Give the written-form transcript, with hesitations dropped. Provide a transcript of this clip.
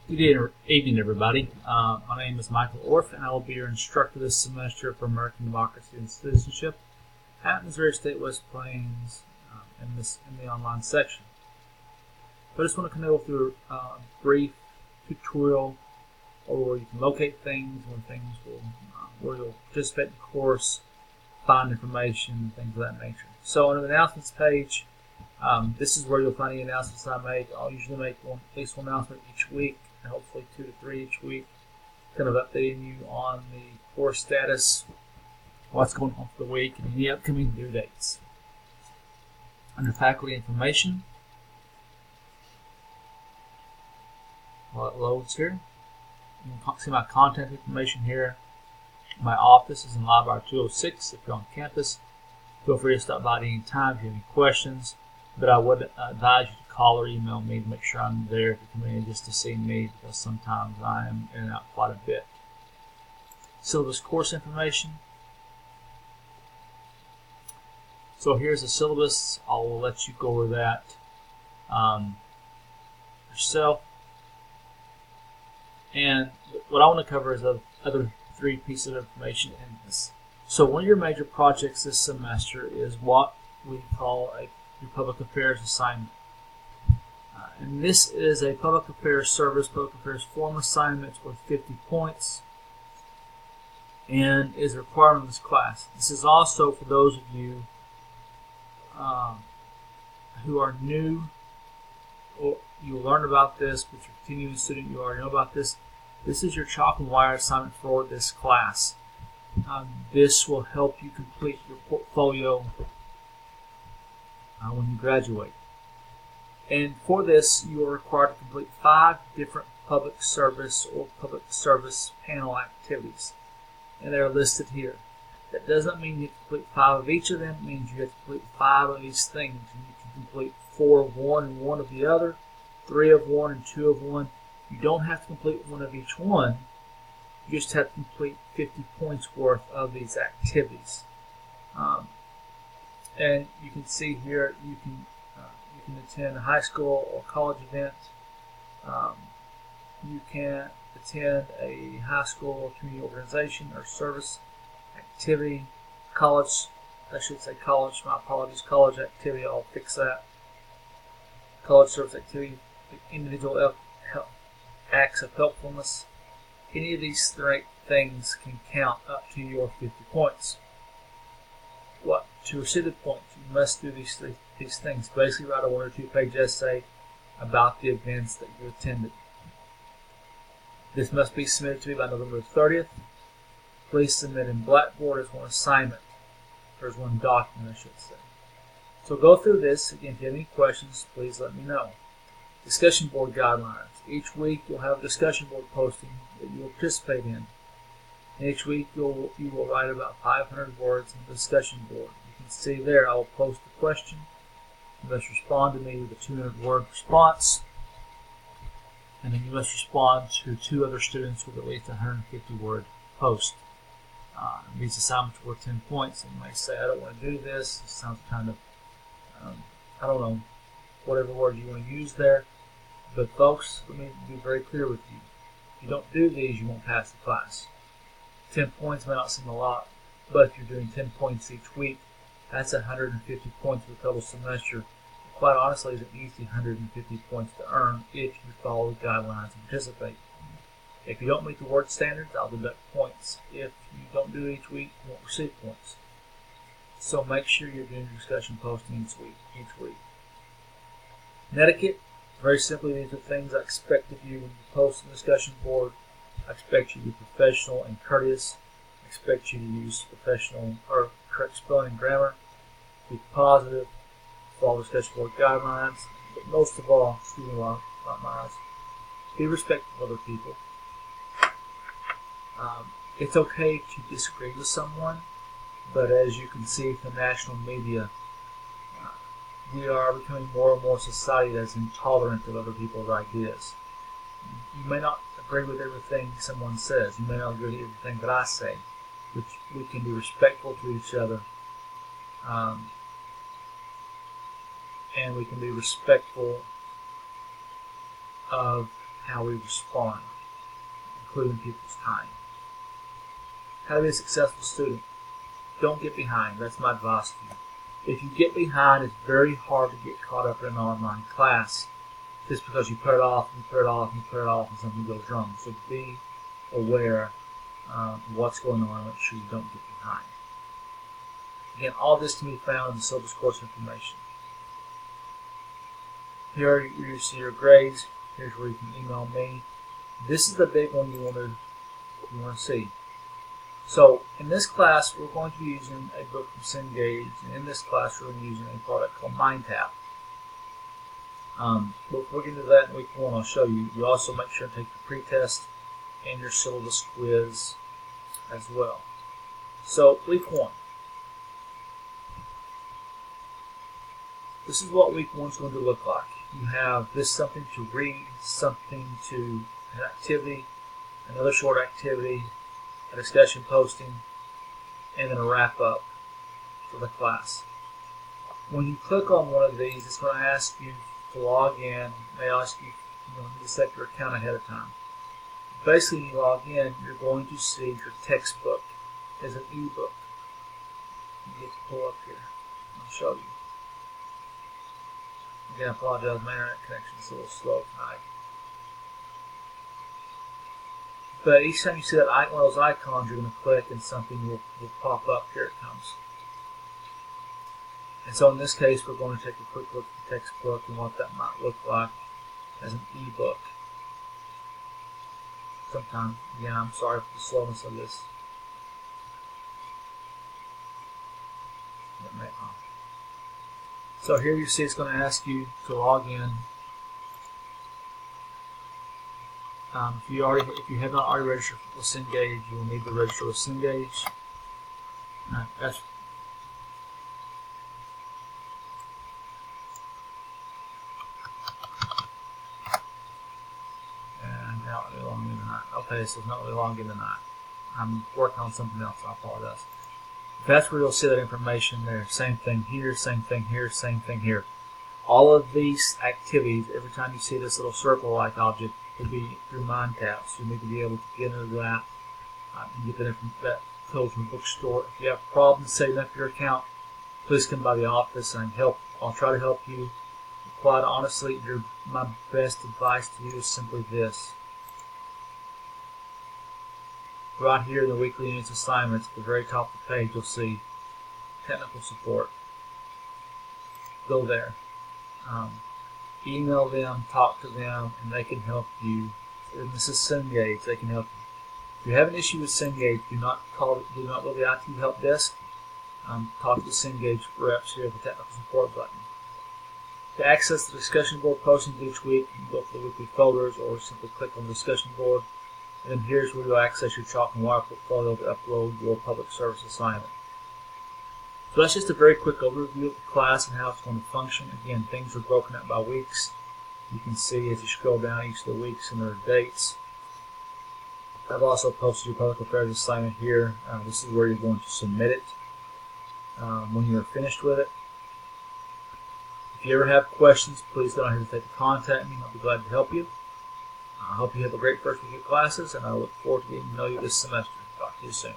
Good evening, everybody. My name is Michael Orff, and I will be your instructor this semester for American Democracy and Citizenship at Missouri State West Plains in the online section. So I just want to go through a brief tutorial where you can locate things, where you'll participate in the course, find information, things of that nature. So on the announcements page, this is where you'll find the announcements I make. I'll usually make at least one announcement each week, and hopefully 2 to 3 each week, kind of updating you on the course status, what's going on for the week, and any upcoming due dates. Under faculty information, while it loads here, you can see my contact information here. My office is in Library 206 if you're on campus. Feel free to stop by at any time if you have any questions, but I would advise you to call or email me to make sure I'm there if you come in just to see me, because sometimes I am in and out quite a bit. Syllabus course information. So here's the syllabus. I will let you go over that yourself. And what I want to cover is the other 3 pieces of information in this. So one of your major projects this semester is what we call your public affairs assignment. And this is a public affairs form assignment worth 50 points and is a requirement of this class. This is also for those of you who are new, or you learn about this, but you're a continuing student, you already know about this. This is your chalk and wire assignment for this class. This will help you complete your portfolio when you graduate. And for this, you are required to complete 5 different public service or public service panel activities. And they're listed here. That doesn't mean you have to complete 5 of each of them. It means you have to complete 5 of these things. And you can complete 4 of one and 1 of the other, 3 of one and 2 of one. You don't have to complete 1 of each one. You just have to complete 50 points worth of these activities. And you can see here, you can attend a high school or college event. You can attend a high school or community organization or service activity. College activity, I'll fix that. College service activity, individual acts of helpfulness. Any of these 3 things can count up to your 50 points. To receive the points, you must do these things. Basically, write a 1 or 2 page essay about the events that you attended. This must be submitted to me by November 30th. Please submit in Blackboard as one assignment, or as one document, I should say. So go through this. Again, if you have any questions, please let me know. Discussion board guidelines. Each week you'll have a discussion board posting that you will participate in. And each week you will write about 500 words in the discussion board. You can see there I will post a question. You must respond to me with a 200-word response. And then you must respond to 2 other students with at least a 150-word post. These assignments are worth 10 points. And you may say, I don't want to do this. It sounds kind of, I don't know, whatever word you want to use there. But folks, let me be very clear with you. If you don't do these, you won't pass the class. 10 points may not seem a lot, but if you're doing 10 points each week, that's 150 points for the total semester. Quite honestly, it's an easy 150 points to earn if you follow the guidelines and participate. If you don't meet the word standards, I'll deduct points. If you don't do it each week, you won't receive points. So make sure you're doing your discussion posting each week. Netiquette, very simply, these are things I expect of you when you post on the discussion board. I expect you to be professional and courteous. I expect you to use professional or correct spelling and grammar. Be positive. Follow discussion board guidelines. But most of all, excuse me while my eyes, be respectful of other people. It's okay to disagree with someone, but as you can see from national media, we are becoming more and more a society that's intolerant of other people's ideas. You may not agree with everything someone says. You may not agree with everything that I say. But we can be respectful to each other. And we can be respectful of how we respond, including people's time. How to be a successful student. Don't get behind. That's my advice to you. If you get behind, it's very hard to get caught up in an online class just because you put it off and you put it off and you put it off and something goes wrong. So be aware of what's going on and make sure you don't get behind. Again, all this can be found in the syllabus course information. Here you see your grades. Here's where you can email me. This is the big one you want to see. So in this class, we're going to be using a book from Cengage, and in this class, we're going to be using a product called MindTap. But we're going to do that in week 1. I'll show you. You also make sure to take your pretest and your syllabus quiz as well. So week 1. This is what week 1 is going to look like. You have this something to read, something to an activity, another short activity, a discussion posting, and then a wrap up for the class. When you click on one of these, it's going to ask you to log in. They ask you, to set your account ahead of time. Basically, when you log in, you're going to see your textbook as an ebook. You get to pull up here. I'll show you. Again, I apologize, my internet connection is a little slow tonight. But each time you see that one of those icons, you're going to click and something will pop up. Here it comes. And so in this case, we're going to take a quick look at the textbook and what that might look like as an ebook. Sometimes, again, I'm sorry for the slowness of this. So here you see it's going to ask you to log in. If you have not already registered with Cengage, you will need to register with Cengage. That's and not really long in tonight. Okay, so it's not really long in tonight. I'm working on something else. I apologize. That's where you'll see that information there. Same thing here, same thing here, same thing here. All of these activities, every time you see this little circle-like object, will be through MindTap. So you need to be able to get into that and get that code from the bookstore. If you have problems setting up your account, please come by the office and I'll try to help you. Quite honestly, my best advice to you is simply this. Right here in the weekly units assignments, at the very top of the page, you'll see technical support. Go there. Email them, talk to them, and they can help you. And this is Cengage. They can help you. If you have an issue with Cengage, do not go to the IT help desk. Talk to Cengage reps here at the technical support button. To access the discussion board postings each week, you can go to the weekly folders or simply click on the discussion board. And then here's where you'll access your chalk and wire portfolio to upload your public service assignment. So that's just a very quick overview of the class and how it's going to function. Again, things are broken up by weeks. You can see as you scroll down each of the weeks and their dates. I've also posted your public affairs assignment here. This is where you're going to submit it when you're finished with it. If you ever have questions, please don't hesitate to contact me. I'll be glad to help you. I hope you have a great first week of classes, and I look forward to getting to know you this semester. Talk to you soon.